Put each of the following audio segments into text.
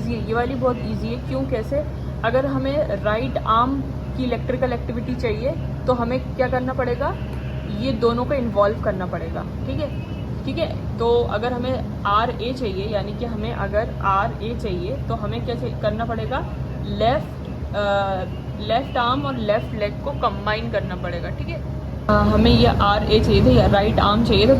Easy है, ये वाली बहुत इजी है। क्यों, कैसे? अगर हमें राइट आर्म की इलेक्ट्रिकल एक्टिविटी चाहिए तो हमें क्या करना पड़ेगा, ये दोनों को इन्वॉल्व करना पड़ेगा। ठीक है, ठीक है। तो अगर हमें आर ए चाहिए, यानी कि हमें अगर आर ए चाहिए तो हमें क्या करना पड़ेगा, लेफ्ट आर्म और लेफ्ट लेग को कंबाइन करना पड़ेगा। ठीक है, हमें ये आर ए चाहिए था या राइट आर्म चाहिए था,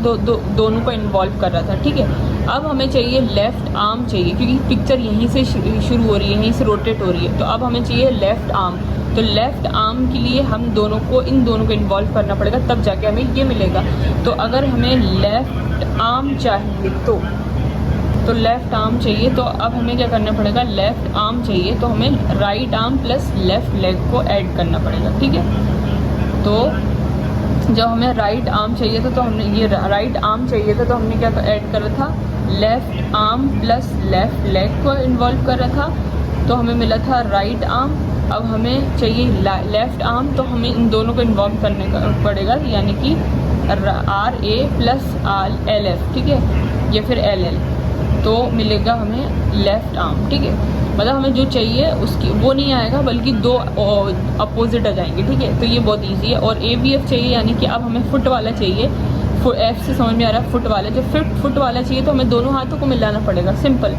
दोनों को इन्वॉल्व कर रहा था। ठीक है, अब हमें चाहिए लेफ्ट आर्म चाहिए, क्योंकि पिक्चर यहीं से शुरू हो रही है, यहीं से रोटेट हो रही है। तो अब हमें चाहिए लेफ्ट आर्म। तो लेफ्ट आर्म के लिए हम दोनों को, इन दोनों को इन्वॉल्व करना पड़ेगा, तब जाके हमें ये मिलेगा। तो अगर हमें लेफ्ट आर्म चाहिए तो लेफ्ट आर्म चाहिए, तो अब हमें क्या करना पड़ेगा, लेफ्ट आर्म चाहिए तो हमें right arm plus left leg को ऐड करना पड़ेगा। ठीक है, तो जब हमें राइट आर्म चाहिए था तो हमने ये राइट आर्म चाहिए था तो हमने क्या ऐड करा था, left arm plus left leg को इन्वॉल्व कर रहा था, तो हमें मिला था राइट आर्म। अब हमें चाहिए लेफ्ट आर्म, तो हमें इन दोनों को इन्वॉल्व करने का पड़ेगा, यानी कि R A plus L F. ठीक है, या फिर एल एल, तो मिलेगा हमें लेफ्ट आर्म। ठीक है, मतलब हमें जो चाहिए उसकी वो नहीं आएगा, बल्कि दो अपोजिट आ जाएंगे। ठीक है, तो ये बहुत इजी है। और ए बी एफ चाहिए, यानी कि अब हमें फुट वाला चाहिए। एफ से समझ में आ रहा है, फुट वाला। जब फुट वाला चाहिए तो हमें दोनों हाथों को मिलाना पड़ेगा, सिंपल।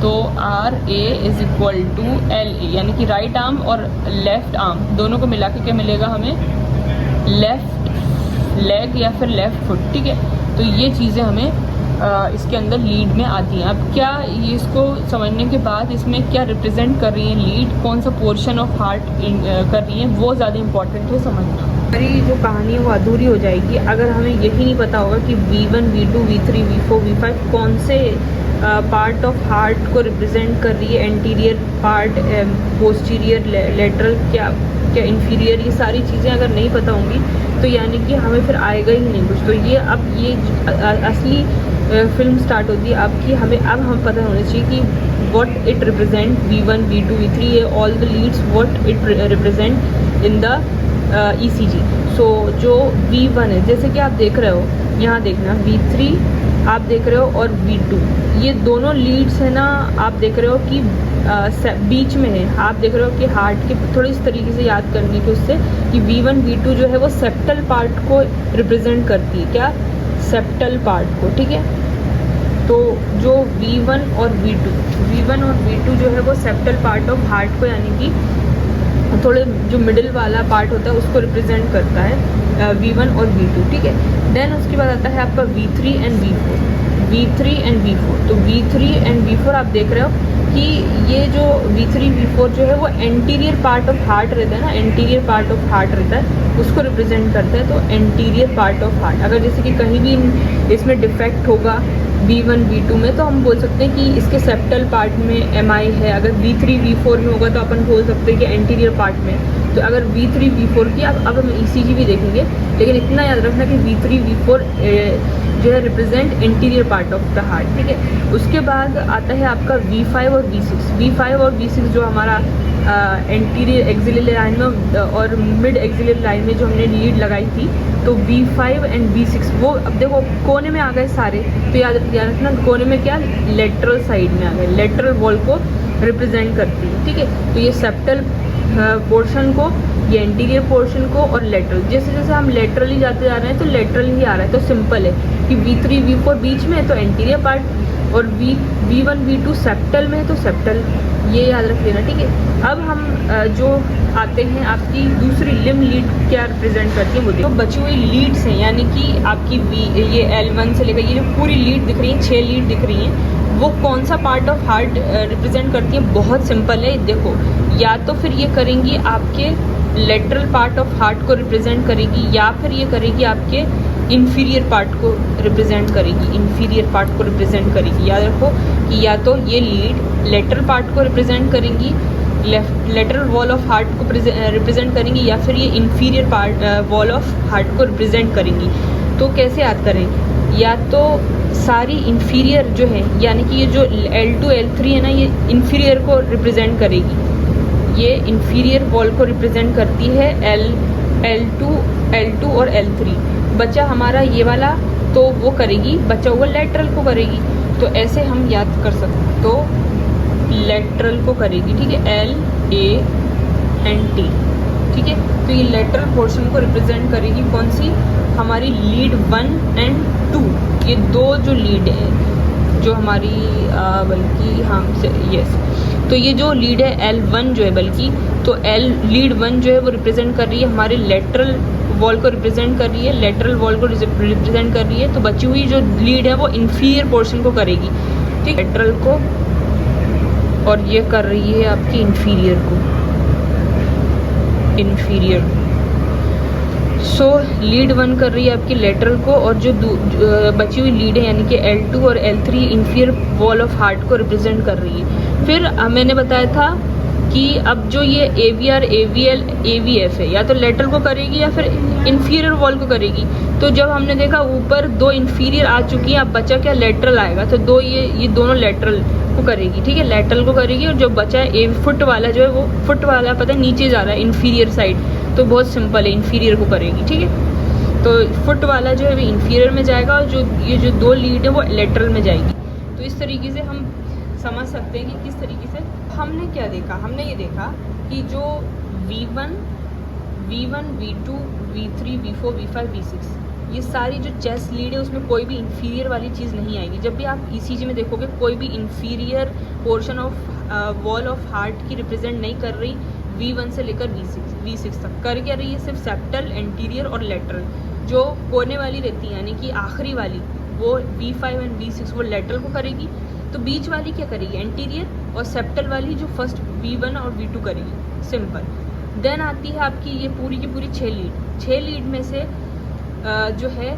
तो R A is equal to L A, यानी कि राइट आर्म और लेफ्ट आर्म दोनों को मिला के क्या मिलेगा हमें, लेफ्ट लेग या फिर लेफ्ट फुट। ठीक है, तो ये चीज़ें हमें इसके अंदर लीड में आती हैं। अब क्या ये इसको समझने के बाद इसमें क्या रिप्रेजेंट कर रही है लीड, कौन सा पोर्शन ऑफ हार्ट कर रही है, वो ज़्यादा इंपॉर्टेंट है समझना। हमारी जो कहानी है वो अधूरी हो जाएगी अगर हमें यही नहीं पता होगा कि V1, V2, V3, V4, V5 कौन से पार्ट ऑफ हार्ट को रिप्रेजेंट कर रही है, एंटीरियर पार्ट, पोस्टीरियर, लेटरल, क्या क्या इंफीरियर, ये सारी चीज़ें अगर नहीं पता होंगी तो यानी कि हमें फिर आएगा ही नहीं कुछ। तो ये अब ये असली फिल्म स्टार्ट होती है आपकी। हम पता होना चाहिए कि what it represent, V1, V2, V3, ये all the leads what it represent in the ECG। So जो V1 है, जैसे कि आप देख रहे हो, यहाँ देखना V3 आप देख रहे हो और V2, ये दोनों लीड्स है ना, आप देख रहे हो कि बीच में है। आप देख रहे हो कि हार्ट के थोड़ी इस तरीके से याद करने के उससे कि V1, V2 जो है वो सेप्टल पार्ट को रिप्रेजेंट करती है, क्या, सेप्टल पार्ट को। ठीक है, तो जो V1 और V2 जो है वो सेप्टल पार्ट ऑफ हार्ट को, यानी कि थोड़े जो मिडिल वाला पार्ट होता है उसको रिप्रेजेंट करता है V1 और V2। ठीक है, देन उसके बाद आता है आपका V3 एंड V4। तो V3 एंड V4 आप देख रहे हो कि ये जो V3, V4 जो है वो एंटीरियर पार्ट ऑफ हार्ट रहता है ना, एंटीरियर पार्ट ऑफ हार्ट रहता है, उसको रिप्रेजेंट करता है। तो एंटीरियर पार्ट ऑफ हार्ट, अगर जैसे कि कहीं भी इसमें डिफेक्ट होगा V1, V2 में, तो हम बोल सकते हैं कि इसके सेप्टल पार्ट में MI है। अगर V3, V4 में होगा तो अपन बोल सकते हैं कि एंटीरियर पार्ट में। तो अगर V3, V4 की अब हम ECG भी देखेंगे, लेकिन इतना याद रखना कि V3, V4 जो है represent interior part of the heart. ठीक है, उसके बाद आता है आपका V5 और V6 जो हमारा एंटीरियर एक्सिलरी लाइन में और मिड एक्सिलरी लाइन में जो हमने लीड लगाई थी, तो V5 एंड V6 वो अब देखो कोने में आ गए सारे। तो याद रखना कोने में क्या, लेटरल साइड में आ गए, लेटरल वॉल को रिप्रेजेंट करती है। ठीक है, तो ये सेप्टल पोर्शन को, ये एंटीरियर पोर्शन को, और लेटरल, जैसे जैसे हम लेटरली जाते जा रहे हैं तो लेटरल ही आ रहा है। तो सिंपल है कि V3, V4 बीच में है तो एंटीरियर पार्ट, और V1, V2 सेप्टल में है तो सेप्टल, ये याद रख लेना। ठीक है, अब हम जो आते हैं आपकी दूसरी लिम्ब लीड क्या रिप्रेजेंट करती है वो देखो। तो बची हुई लीड्स हैं, यानी कि आपकी ये L1 से लेकर ये जो पूरी लीड दिख रही है, 6 लीड दिख रही हैं, वो कौन सा पार्ट ऑफ हार्ट रिप्रेजेंट करती है, बहुत सिंपल है। देखो, या तो फिर ये करेंगी आपके लेटरल पार्ट ऑफ हार्ट को रिप्रेजेंट करेगी, या फिर ये करेगी आपके इंफीरियर पार्ट को रिप्रेजेंट करेगी, इंफीरियर पार्ट को रिप्रेजेंट करेगी। याद रखो कि या तो ये लीड लेटरल पार्ट को रिप्रेजेंट करेंगी, लेटरल वॉल ऑफ हार्ट को रिप्रेजेंट करेंगी, या फिर ये inferior part wall of heart को रिप्रेजेंट करेंगी। तो कैसे याद करें, या तो सारी इंफीरियर जो है, यानी कि ये जो L2, L3 है ना, ये इंफीरियर को रिप्रेजेंट करेगी, ये इंफीरियर वॉल को रिप्रेजेंट करती है, L2 और L3। बचा हमारा ये वाला, तो वो करेगी, बचा हुआ लेटरल को करेगी। तो ऐसे हम याद कर सकते। तो लेटरल को करेगी, ठीक है, LANT, ठीक है। तो ये लेटरल पोर्शन को रिप्रेजेंट करेगी कौन सी, हमारी लीड 1 एंड 2, ये दो जो लीड है जो हमारी बल्कि हम से यस, तो ये जो लीड है L1 जो है, बल्कि तो लीड 1 जो है वो रिप्रेजेंट कर रही है हमारे लेटरल वॉल को रिप्रेजेंट कर रही है, लेटरल वॉल को रिप्रेजेंट कर रही है। तो बची हुई जो लीड है वो इंफीरियर पोर्शन को करेगी, ठीक, लेटरल को, और ये कर रही है आपकी इंफीरियर को, इंफीरियर। सो लीड 1 कर रही है आपकी लेटरल को, और जो बची हुई लीड है यानी कि L2 और L3 inferior wall of heart को रिप्रेजेंट कर रही है। फिर मैंने बताया था कि अब जो ये AVR, AVL, AVF है, या तो लेटरल को करेगी या फिर इंफीरियर वॉल को करेगी। तो जब हमने देखा ऊपर दो इंफीरियर आ चुकी हैं, अब बचा क्या, लेटरल आएगा, तो दो ये दोनों लेटरल को करेगी, ठीक है, लेटरल को करेगी। और जो बचा है फुट वाला जो है, वो फुट वाला पता है नीचे जा रहा है इंफीरियर साइड, तो बहुत सिंपल है, इंफीरियर को करेगी, ठीक है। तो फुट वाला जो है वो इंफीरियर में जाएगा, और ये जो दो लीड है वो लेटरल में जाएगी। तो इस तरीके से हम समझ सकते हैं कि किस तरीके से हमने क्या देखा, हमने ये देखा कि जो V1, V2, V3, V4, V5, V6, ये सारी जो चेस्ट लीड है उसमें कोई भी इंफीरियर वाली चीज़ नहीं आएगी। जब भी आप ECG में देखोगे कोई भी inferior portion of wall of heart की रिप्रेजेंट नहीं कर रही V1 से लेकर V6 तक। कर क्या रही है, सिर्फ सेप्टल, एंटीरियर और लेटरल। जो कोने वाली रहती है यानी कि आखिरी वाली, वो V5 एंड V6 वो लेटरल को करेगी। तो बीच वाली क्या करेगी, एंटीरियर, और सेप्टल वाली जो फर्स्ट V1 और V2 करेगी, सिंपल। देन आती है आपकी ये पूरी की पूरी 6 लीड में से जो है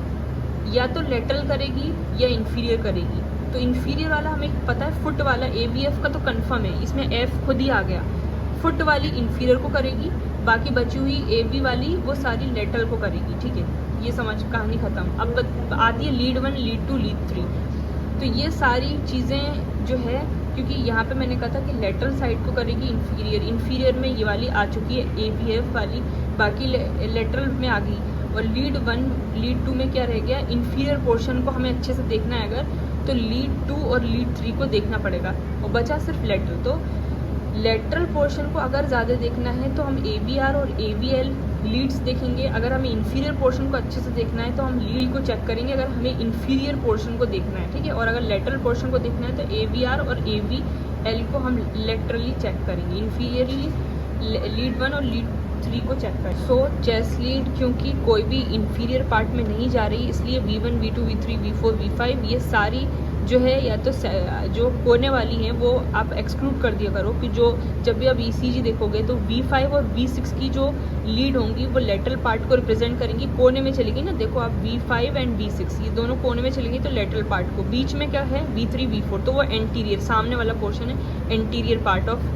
या तो लेटरल करेगी या इंफीरियर करेगी। तो इंफीरियर वाला हमें पता है, फुट वाला AVF का तो कंफर्म है, इसमें F खुद ही आ गया। फुट वाली इंफीरियर को करेगी, बाकी बची हुई AB वाली वो सारी लेटरल को करेगी, ठीक है। ये समझ, कहानी ख़त्म। अब आती है लीड 1, लीड 2, लीड 3। तो ये सारी चीज़ें जो है, क्योंकि यहाँ पे मैंने कहा था कि लेटरल साइड को करेगी इंफीरियर में ये वाली आ चुकी है AVF वाली, बाकी लेटरल में आ गई। और लीड 1, लीड 2 में क्या रह गया, इंफीरियर पोर्शन को हमें अच्छे से देखना है अगर, तो लीड 2 और लीड 3 को देखना पड़ेगा, और बचा सिर्फ लेटरल। तो लेटरल पोर्शन को अगर ज़्यादा देखना है तो हम AVR और AVL लीड्स देखेंगे। अगर हमें इंफीरियर पोर्शन को अच्छे से देखना है तो हम लीड को चेक करेंगे, अगर हमें इंफीरियर पोर्शन को देखना है, ठीक है। और अगर लेटरल पोर्शन को देखना है तो AVR और AVL को हम लेटरली चेक करेंगे, इंफीरियरली लीड 1 और लीड 3 को चेक करें। सो चेस्ट लीड क्योंकि कोई भी इंफीरियर पार्ट में नहीं जा रही, इसलिए V1, V2, V3, V4, V5 ये सारी जो है या तो जो कोने वाली हैं वो आप एक्सक्लूड कर दिया करो कि जो जब भी आप ECG देखोगे तो V5 और V6 की जो लीड होंगी वो लेटरल पार्ट को रिप्रेजेंट करेंगी, कोने में चलेगी ना। देखो आप V5 एंड V6 ये दोनों कोने में चलेंगी तो लेटरल पार्ट को, बीच में क्या है V3, V4 तो वो एंटीरियर, सामने वाला पोर्शन है anterior part of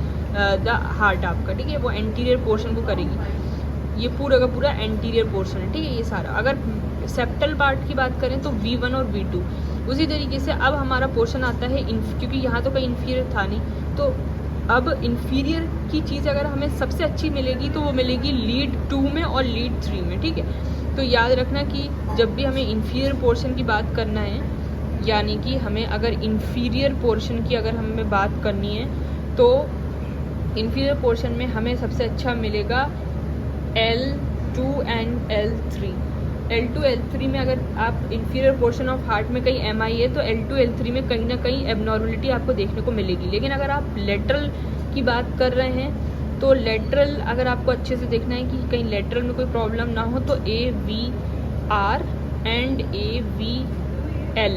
the heart आपका, ठीक है, वो एंटीरियर पोर्शन को करेगी। ये पूरा का पूरा एंटीरियर पोर्शन है, ठीक है, ये सारा। अगर सेप्टल पार्ट की बात करें तो V1 और V2 उसी तरीके से। अब हमारा पोर्शन आता है क्योंकि यहाँ तो कोई इंफीरियर था नहीं, तो अब इंफीरियर की चीज़ अगर हमें सबसे अच्छी मिलेगी तो वो मिलेगी लीड 2 में और लीड 3 में, ठीक है। तो याद रखना कि जब भी हमें इंफीरियर पोर्शन की बात करना है, यानी कि हमें अगर इंफीरियर पोर्शन की अगर हमें बात करनी है तो इंफीरियर पोर्शन में हमें सबसे अच्छा मिलेगा L2 and L3। L2 L3 में अगर आप इंफीरियर पोर्शन ऑफ हार्ट में कहीं MI है तो L2 L3 में कहीं ना कहीं एबनॉर्मलिटी आपको देखने को मिलेगी। लेकिन अगर आप लेटरल की बात कर रहे हैं तो लेटरल अगर आपको अच्छे से देखना है कि कहीं लेटरल में कोई प्रॉब्लम ना हो तो AVR एंड AVL,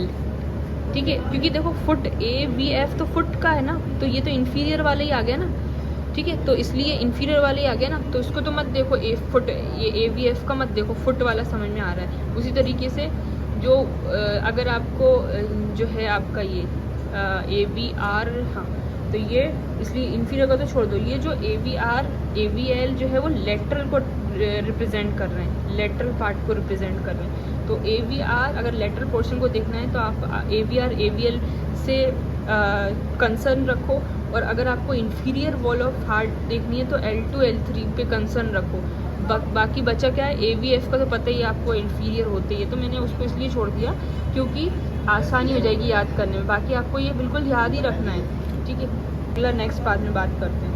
ठीक है। क्योंकि देखो फुट AVF तो फुट का है ना, तो ये तो इंफीरियर वाला ही आ गया ना, ठीक है। तो इसलिए इंफीरियर वाले आ गया ना, तो इसको तो मत देखो फुट, ये AVF का मत देखो, फुट वाला समझ में आ रहा है। उसी तरीके से जो अगर आपको जो है आपका ये AVR, हाँ, तो ये इसलिए इंफीरियर का तो छोड़ दो, ये जो AVR AVL जो है वो लेटरल को रिप्रेजेंट कर रहे हैं, लेटरल पार्ट को रिप्रेजेंट कर रहे हैं। तो AVR अगर लेटरल पोर्शन को देखना है तो आप AVR AVL से कंसर्न रखो, और अगर आपको इंफीरियर वॉल ऑफ हार्ट देखनी है तो L2 L3 पे कंसर्न रखो। बाकी बचा क्या है, AVF का तो पता ही आपको इंफीरियर होते ही है, तो मैंने उसको इसलिए छोड़ दिया क्योंकि आसानी हो जाएगी याद करने में। बाकी आपको ये बिल्कुल याद ही रखना है, ठीक है। नेक्स्ट बाद में बात करते हैं।